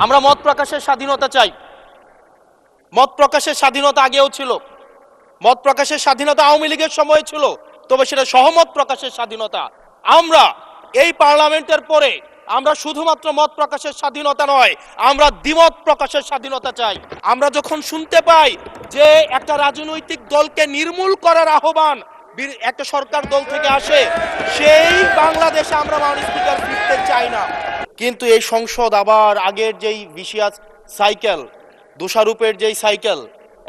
আমরা মত প্রকাশের স্বাধীনতা চাই। মত প্রকাশের স্বাধীনতা আগেও ছিল, মত প্রকাশের স্বাধীনতা আওয়ামী লীগের সময় ছিল, তবে সেটা সহমত প্রকাশের স্বাধীনতা। আমরা এই পার্লামেন্টের পরে আমরা শুধুমাত্র মত প্রকাশের স্বাধীনতা নয়, আমরা দ্বিমত প্রকাশের স্বাধীনতা চাই। আমরা যখন শুনতে পাই যে একটা রাজনৈতিক দলকে নির্মূল করার আহ্বান একটা সরকার দল থেকে আসে, সেই বাংলাদেশে আমরা মাননীয় স্পিকার ফিরতে চাই না। কিন্তু এই সংসদ আবার আগের যেই ভিসিয়াস সাইকেল, দোষারোপের যেই সাইকেল,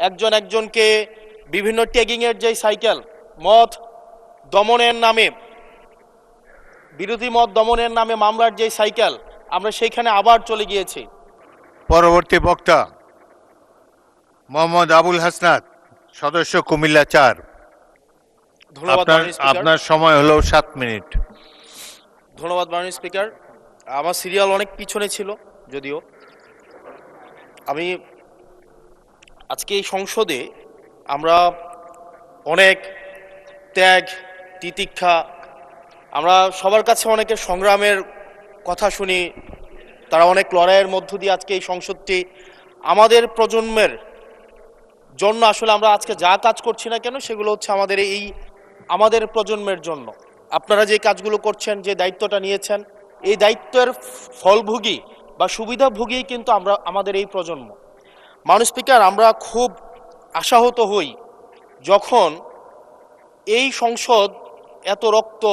একজন একজনকে বিভিন্ন ট্যাগিংয়ের যেই সাইকেল, মত দমনের নামে, বিরোধী মত দমনের নামে মামলার যেই সাইকেল, আমরা সেইখানে আবার চলে গিয়েছি। পরবর্তী বক্তা মোহাম্মদ আবুল হাসনাত, সদস্য কুমিল্লা ৪। ধন্যবাদ আপনার সময় হলো 7 মিনিট। ধন্যবাদ মাননীয় স্পিকার। আমার সিরিয়াল অনেক পিছনে ছিল, যদিও আমি আজকে এই সংসদে আমরা অনেক ত্যাগ তিতিক্ষা, আমরা সবার কাছে অনেকের সংগ্রামের কথা শুনি, তারা অনেক লড়াইয়ের মধ্য দিয়ে আজকে এই সংসদটি আমাদের প্রজন্মের জন্য, আসলে আমরা আজকে যা কাজ করছি না কেন সেগুলো হচ্ছে আমাদের প্রজন্মের জন্য। আপনারা যে কাজগুলো করছেন, যে দায়িত্বটা নিয়েছেন, এই দায়িত্বের ফলভোগী বা সুবিধাভোগী কিন্তু আমাদের এই প্রজন্ম। মাননীয় স্পিকার, আমরা খুব আশাহত হই যখন এই সংসদ এত রক্ত,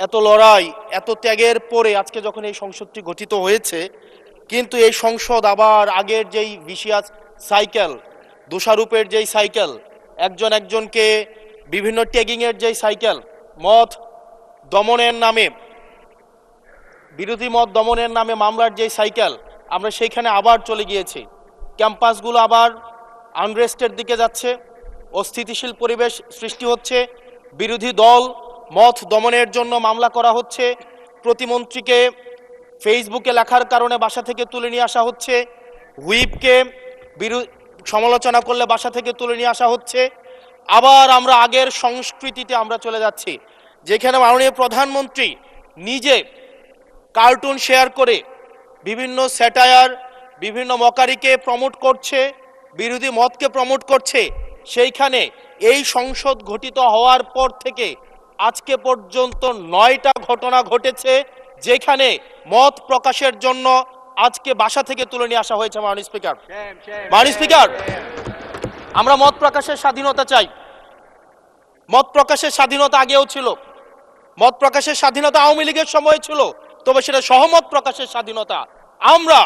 এত লড়াই, এত ত্যাগের পরে আজকে যখন এই সংসদটি গঠিত হয়েছে, কিন্তু এই সংসদ আবার আগের যেই ভিসিয়াস সাইকেল, দোষারোপের যেই সাইকেল, একজন একজনকে বিভিন্ন ট্যাগিংয়ের যেই সাইকেল, মত দমনের নামে, বিরোধী মত দমনের নামে মামলার যেই সাইকেল, আমরা সেইখানে আবার চলে গিয়েছি। ক্যাম্পাসগুলো আবার আনরেস্টের দিকে যাচ্ছে, অস্থিতিশীল পরিবেশ সৃষ্টি হচ্ছে, বিরোধী দল মত দমনের জন্য মামলা করা হচ্ছে, প্রতিমন্ত্রীকে ফেসবুকে লেখার কারণে বাসা থেকে তুলে নিয়ে আসা হচ্ছে, হুইপকে সমালোচনা করলে বাসা থেকে তুলে নিয়ে আসা হচ্ছে। আবার আমরা আগের সংস্কৃতিতে আমরা চলে যাচ্ছি, যেখানে মাননীয় প্রধানমন্ত্রী নিজে কার্টুন শেয়ার করে বিভিন্ন স্যাটায়ার, বিভিন্ন মকারিকে প্রমোট করছে, বিরোধী মতকে প্রমোট করছে। সেইখানে এই সংসদ গঠিত হওয়ার পর থেকে আজকে পর্যন্ত 9টা ঘটনা ঘটেছে, যেখানে মত প্রকাশের জন্য আজকে বাসা থেকে তুলে নিয়ে আসা হয়েছে। মাননীয় স্পিকার, আমরা মত প্রকাশের স্বাধীনতা চাই। মত প্রকাশের স্বাধীনতা আগেও ছিল, মত প্রকাশের স্বাধীনতা আওয়ামী লীগের সময় ছিল, তবে সেটা সহমত প্রকাশের স্বাধীনতা। আমরা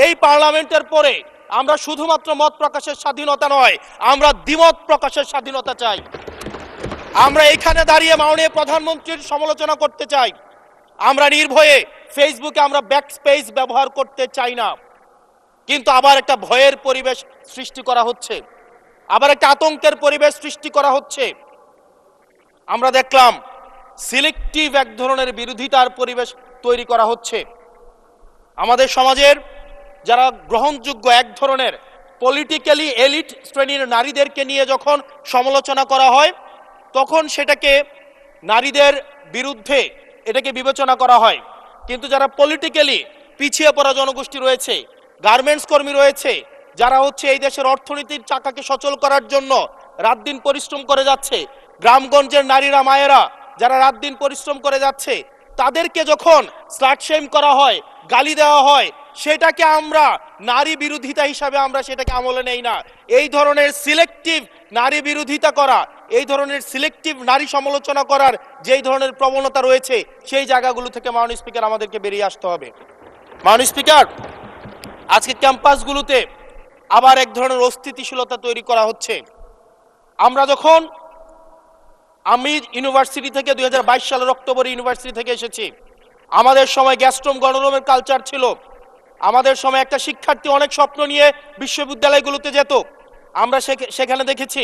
এই পার্লামেন্টের পরে আমরা শুধুমাত্র মত প্রকাশের স্বাধীনতা নয়, আমরা দ্বিমত প্রকাশের স্বাধীনতা চাই। আমরা এখানে দাঁড়িয়ে মাননীয় প্রধানমন্ত্রীর সমালোচনা করতে চাই, আমরা নির্ভয়ে ফেসবুকে আমরা ব্যাকস্পেস ব্যবহার করতে চাই না। কিন্তু আবার একটা ভয়ের পরিবেশ সৃষ্টি করা হচ্ছে, আবার একটা আতঙ্কের পরিবেশ সৃষ্টি করা হচ্ছে। আমরা দেখলাম সিলেক্টিভ এক ধরনের বিরোধিতার পরিবেশ তৈরি করা হচ্ছে। আমাদের সমাজের যারা গ্রহণযোগ্য এক ধরনের পলিটিক্যালি এলিট শ্রেণীর নারীদেরকে নিয়ে যখন সমালোচনা করা হয়, তখন সেটাকে নারীদের বিরুদ্ধে এটাকে বিবেচনা করা হয়। কিন্তু যারা পলিটিক্যালি পিছিয়ে পড়া জনগোষ্ঠী রয়েছে, গার্মেন্টস কর্মী রয়েছে, যারা হচ্ছে এই দেশের অর্থনীতির চাকাকে সচল করার জন্য রাত দিন পরিশ্রম করে যাচ্ছে, গ্রামগঞ্জের নারীরা মায়েরা যারা রাত দিন পরিশ্রম করে যাচ্ছে, তাদেরকে যখন স্লাট শেম করা হয়, গালি দেওয়া হয়, সেটাকে আমরা নারী বিরোধিতা হিসাবে আমরা সেটাকে আমলে নেই না। এই ধরনের সিলেক্টিভ নারী বিরোধিতা করা, এই ধরনের সিলেক্টিভ নারী সমালোচনা করার যেই ধরনের প্রবণতা রয়েছে, সেই জায়গাগুলো থেকে মাননীয় স্পিকার আমাদেরকে বেরিয়ে আসতে হবে। মাননীয় স্পিকার, আজকে ক্যাম্পাসগুলোতে আবার এক ধরনের অস্থিতিশীলতা তৈরি করা হচ্ছে। আমরা যখন আমি ইউনিভার্সিটি থেকে 2022 সালের অক্টোবরে ইউনিভার্সিটি থেকে এসেছি, আমাদের সময় গ্যাস্ট্রোম গণরুমের কালচার ছিল। আমাদের সময় একটা শিক্ষার্থী অনেক স্বপ্ন নিয়ে বিশ্ববিদ্যালয়গুলোতে যেত। আমরা সেখানে দেখেছি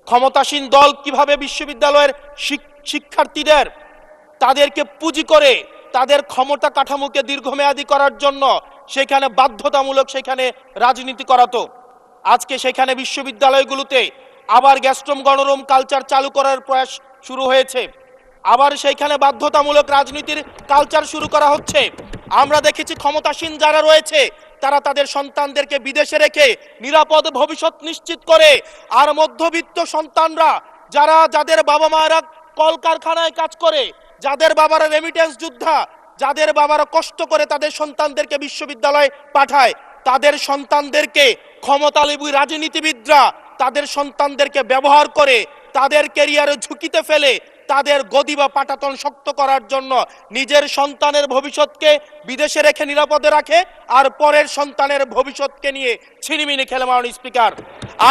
ক্ষমতাসীন দল কিভাবে বিশ্ববিদ্যালয়ের শিক্ষার্থীদের তাদেরকে পুঁজি করে তাদের ক্ষমতা কাঠামোকে দীর্ঘমেয়াদী করার জন্য সেখানে বাধ্যতামূলক সেখানে রাজনীতি করাতো। আজকে সেখানে বিশ্ববিদ্যালয়গুলোতে আবার গ্যাস্ট্রোম গণরুম কালচার চালু করার প্রয়াস শুরু হয়েছে, আবার সেইখানে বাধ্যতামূলক রাজনীতির কালচার শুরু করা হচ্ছে। আমরা দেখেছি ক্ষমতাসীন যারা রয়েছে তারা তাদের সন্তানদেরকে বিদেশে রেখে নিরাপদ ভবিষ্যৎ নিশ্চিত করে। আর মধ্যবিত্ত সন্তানরা যাদের বাবা মায়েরা কলকারখানায় কাজ করে, যাদের বাবারা রেমিটেন্স যোদ্ধা, যাদের বাবারা কষ্ট করে তাদের সন্তানদেরকে বিশ্ববিদ্যালয়ে পাঠায়, তাদের সন্তানদেরকে ক্ষমতালোভী রাজনীতিবিদরা তাদের সন্তানদেরকে ব্যবহার করে তাদের ক্যারিয়ারে ঝুঁকিতে ফেলে তাদের গদি বা পাটাতন শক্ত করার জন্য নিজের সন্তানের ভবিষ্যৎকে বিদেশে রেখে নিরাপদে রাখে, আর পরের সন্তানের ভবিষ্যৎকে নিয়ে ছিনিমিনি খেলে। মাননীয় স্পিকার,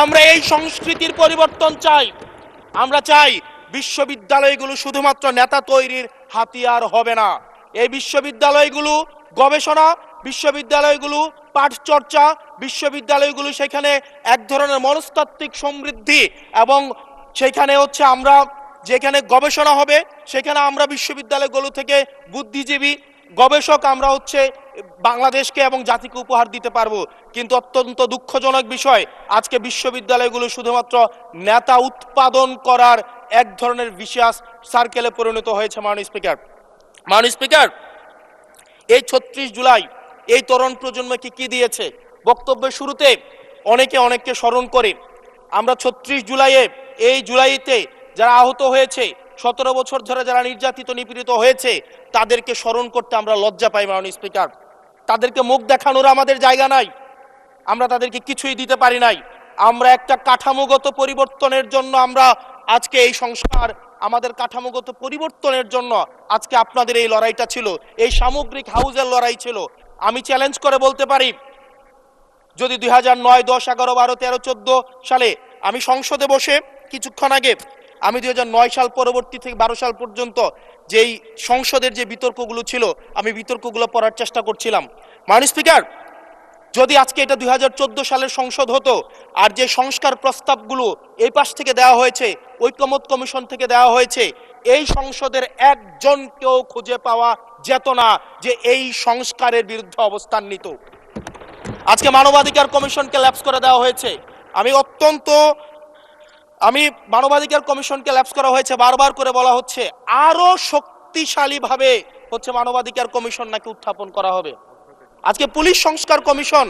আমরা এই সংস্কৃতির পরিবর্তন চাই। আমরা চাই বিশ্ববিদ্যালয়গুলো শুধুমাত্র নেতা তৈরির হাতিয়ার হবে না। এই বিশ্ববিদ্যালয়গুলো গবেষণা, বিশ্ববিদ্যালয়গুলো পাঠ চর্চা, বিশ্ববিদ্যালয়গুলো সেখানে এক ধরনের মনস্তাত্ত্বিক সমৃদ্ধি, এবং সেখানে আমরা যেখানে গবেষণা হবে সেখানে আমরা বিশ্ববিদ্যালয়গুলো থেকে বুদ্ধিজীবী গবেষক আমরা বাংলাদেশকে এবং জাতিকে উপহার দিতে পারবো। কিন্তু অত্যন্ত দুঃখজনক বিষয়, আজকে বিশ্ববিদ্যালয়গুলো শুধুমাত্র নেতা উৎপাদন করার এক ধরনের বিশেষ সার্কেলে পরিণত হয়েছে। মাননীয় স্পিকার, এই ৩৬ জুলাই এই তরুণ প্রজন্মকে কি দিয়েছে? বক্তব্যের শুরুতে অনেককে স্মরণ করে আমরা ৩৬ জুলাইয়ে, এই জুলাইতে যারা আহত হয়েছে, ১৭ বছর ধরে যারা নির্যাতিত নিপীড়িত হয়েছে, তাদেরকে স্মরণ করতে আমরা লজ্জা পাই। মাননীয় স্পিকার, তাদেরকে মুখ দেখানোর আমাদের জায়গা নাই, আমরা তাদেরকে কিছুই দিতে পারি নাই। আমরা একটা কাঠামোগত পরিবর্তনের জন্য আমরা আজকে এই সংস্কার, আমাদের কাঠামোগত পরিবর্তনের জন্য আজকে আপনাদের এই লড়াইটা ছিল, এই সামগ্রিক হাউজের লড়াই ছিল। আমি চ্যালেঞ্জ করে বলতে পারি, যদি 2009, 10, 11, 12, 13, 14 সালে আমি সংসদে বসে কিছুক্ষণ আগে আমি 2009 সাল পরবর্তী থেকে 12 সাল পর্যন্ত যেই সংসদের যে বিতর্কগুলো ছিল, আমি বিতর্কগুলো পড়ার চেষ্টা করছিলাম। মাননীয় স্পিকার, যদি আজকে এটা 2014 সালের সংসদ হতো, আর যে সংস্কার প্রস্তাবগুলো এই পাশ থেকে দেওয়া হয়েছে, ঐকমত্য কমিশন থেকে দেওয়া হয়েছে, এই সংসদের একজনকেও খুঁজে পাওয়া যেত না যে এই সংস্কারের বিরুদ্ধে অবস্থান নিত। আজকে মানবাধিকার কমিশনকে ল্যাপস করে দেওয়া হয়েছে। মানবাধিকার কমিশনকে ল্যাপস করা হয়েছে, বারবার করে বলা হচ্ছে আরো শক্তিশালীভাবে মানবাধিকার কমিশন নাকি উত্থাপন করা হবে। আজকে পুলিশ সংস্কার কমিশন,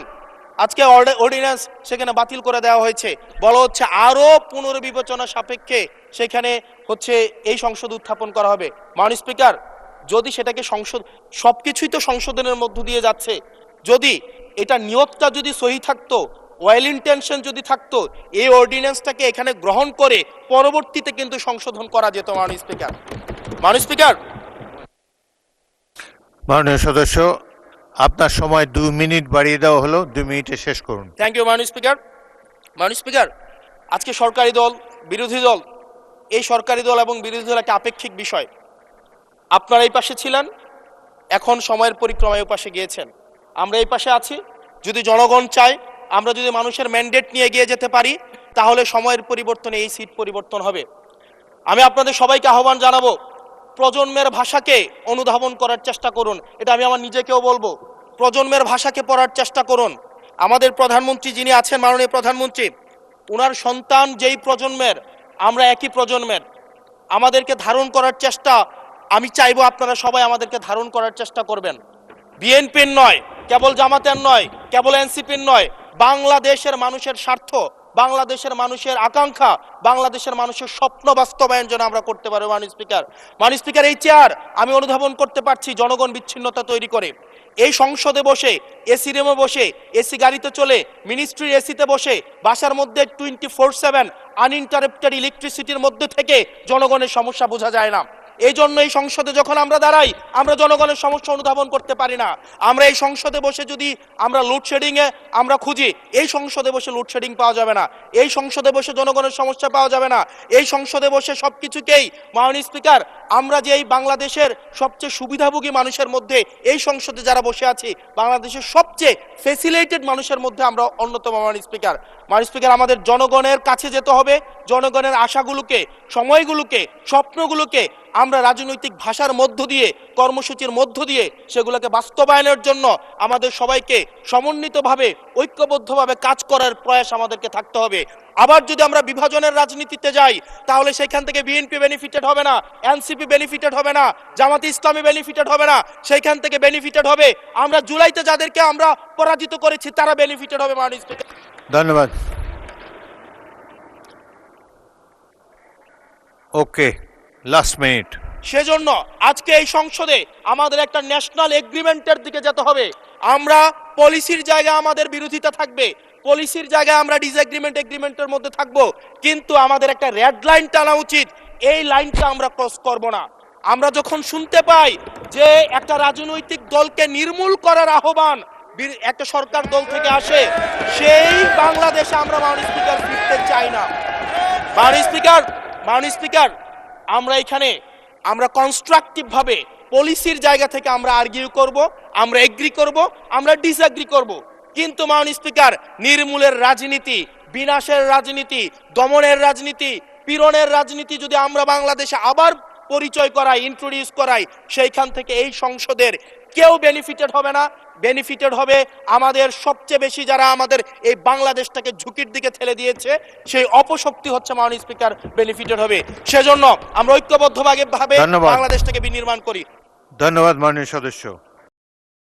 আজকে অর্ডিন্যান্স সেখানে বাতিল করে দেওয়া হয়েছে, বলা হচ্ছে আরো পুনর্বিবেচনা সাপেক্ষে সেখানে এই সংসদ উত্থাপন করা হবে। মাননীয় স্পিকার, যদি সেটাকে সবকিছুই তো সংশোধনের মধ্য দিয়ে যাচ্ছে, যদি এটা নিয়তটা যদি সহি থাকতো, ওয়েল ইন্টেনশন যদি থাকতো, এই অর্ডিন্যান্সটাকে এখানে গ্রহণ করে পরবর্তীতে কিন্তু সংশোধন করা যেত। মাননীয় স্পিকার, মাননীয় সদস্য, আপনার সময় 2 মিনিট বাড়িয়ে দেওয়া হলো, 2 মিনিটে শেষ করুন। থ্যাংক ইউ মাননীয় স্পিকার, আজকে সরকারি দল, বিরোধী দল, এই সরকারি দল এবং বিরোধী দল একটা আপেক্ষিক বিষয়। আপনারা এই পাশে ছিলেন, এখন সময়ের পরিক্রমায় পাশে গিয়েছেন, আমরা এই পাশে আছি। যদি জনগণ চায়, আমরা যদি মানুষের ম্যান্ডেট নিয়ে এগিয়ে যেতে পারি, তাহলে সময়ের পরিবর্তনে এই সিট পরিবর্তন হবে। আমি আপনাদের সবাইকে আহ্বান জানাবো, প্রজন্মের ভাষাকে অনুধাবন করার চেষ্টা করুন। এটা আমি আমার নিজেকেও বলবো, প্রজন্মের ভাষাকে পড়ার চেষ্টা করুন। আমাদের প্রধানমন্ত্রী যিনি আছেন, মাননীয় প্রধানমন্ত্রী, ওনার সন্তান যেই প্রজন্মের, আমরা একই প্রজন্মের, আমাদেরকে ধারণ করার চেষ্টা, আমি চাইবো আপনারা সবাই আমাদেরকে ধারণ করার চেষ্টা করবেন। বিএনপির নয়, কেবল জামাতের নয়, কেবল এনসিপির নয়, বাংলাদেশের মানুষের স্বার্থ, বাংলাদেশের মানুষের আকাঙ্ক্ষা, বাংলাদেশের মানুষের স্বপ্ন বাস্তবায়ন যেন আমরা করতে পারি। মাননীয় স্পিকার, এই চেয়ার আমি অনুধাবন করতে পারছি জনগণ বিচ্ছিন্নতা তৈরি করে। এই সংসদে বসে, এসি রুমে বসে, এসি গাড়িতে চলে, মিনিস্ট্রির এসিতে বসে, বাসার মধ্যে 24/7 আনইন্টারাপ্টেড ইলেকট্রিসিটির মধ্যে থেকে জনগণের সমস্যা বোঝা যায় না। এই জন্য এই সংসদে যখন আমরা দাঁড়াই, আমরা জনগণের সমস্যা অনুধাবন করতে পারি না। আমরা এই সংসদে বসে যদি আমরা লোডশেডিংয়ে আমরা খুঁজি, এই সংসদে বসে লোডশেডিং পাওয়া যাবে না, এই সংসদে বসে জনগণের সমস্যা পাওয়া যাবে না, এই সংসদে বসে সবকিছুকেই, মাননীয় স্পিকার, আমরা যে এই বাংলাদেশের সবচেয়ে সুবিধাভোগী মানুষের মধ্যে এই সংসদে যারা বসে আছি, বাংলাদেশের সবচেয়ে ফেসিলিটেড মানুষের মধ্যে আমরা অন্যতম। মাননীয় স্পিকার, আমাদের জনগণের কাছে যেতে হবে, জনগণের আশাগুলোকে, সময়গুলোকে, স্বপ্নগুলোকে আমরা রাজনৈতিক ভাষার মধ্য দিয়ে, কর্মসূচির মধ্য দিয়ে সেগুলোকে বাস্তবায়নের জন্য আমাদের সবাইকে সমন্বিতভাবে, ঐক্যবদ্ধভাবে কাজ করার প্রয়াস আমাদেরকে থাকতে হবে। আবার যদি আমরা বিভাজনের রাজনীতিতে যাই তাহলে সেখান থেকে বিএনপি বেনিফিটেড হবে না, এনসিপি বেনিফিটেড হবে না, জামাতে ইসলামী বেনিফিটেড হবে না, সেইখান থেকে বেনিফিটেড হবে আমরা জুলাইতে যাদেরকে আমরা পরাজিত করেছি তারা বেনিফিটেড হবে। মাননীয় স্পিকার, ধন্যবাদ। ওকে, লাস্ট মিনিট। সেজন্য আজকে এই সংসদে আমাদের একটা ন্যাশনাল এগ্রিমেন্টের দিকে যেতে হবে। আমরা পলিসির জায়গায় আমাদের বিরোধিতা থাকবে, পলিসির জায়গায় আমরা এগ্রিমেন্টের মধ্যে থাকব, কিন্তু আমাদের একটা রেড লাইন টানা উচিত। এই লাইনটা আমরা ক্রস করব না। আমরা যখন শুনতে পাই যে একটা রাজনৈতিক দলকে নির্মূল করার আহ্বান একটা সরকার দল থেকে আসে, সেই বাংলাদেশে আমরা মাননীয় স্পিকার ফিরতে চাই না। মাননীয় স্পিকার, আমরা এখানে আমরা কনস্ট্রাকটিভ ভাবে পলিসির জায়গা থেকে আমরা আর্গিউ করব, আমরা এগ্রি করব, আমরা ডিসএগ্রি করব, কিন্তু মাননীয় স্পিকার নির্মূলের রাজনীতি, বিনাশের রাজনীতি, দমনের রাজনীতি, পীড়নের রাজনীতি যদি আমরা বাংলাদেশে আবার পরিচয় করাই, ইন্ট্রোডিউস করাই, সেইখান থেকে এই সংসদের কেউ বেনিফিটেড হবে না। বেনিফিটেড হবে আমাদের সবচেয়ে বেশি যারা আমাদের এই বাংলাদেশটাকে ঝুঁকির দিকে ঠেলে দিয়েছে, সেই অপশক্তি হচ্ছে মাননীয় স্পিকার বেনিফিটেড হবে। সেজন্য আমরা ঐক্যবদ্ধভাবে ধন্যবাদ। বাংলাদেশটাকে বিনির্মাণ করি। ধন্যবাদ মাননীয় সদস্য।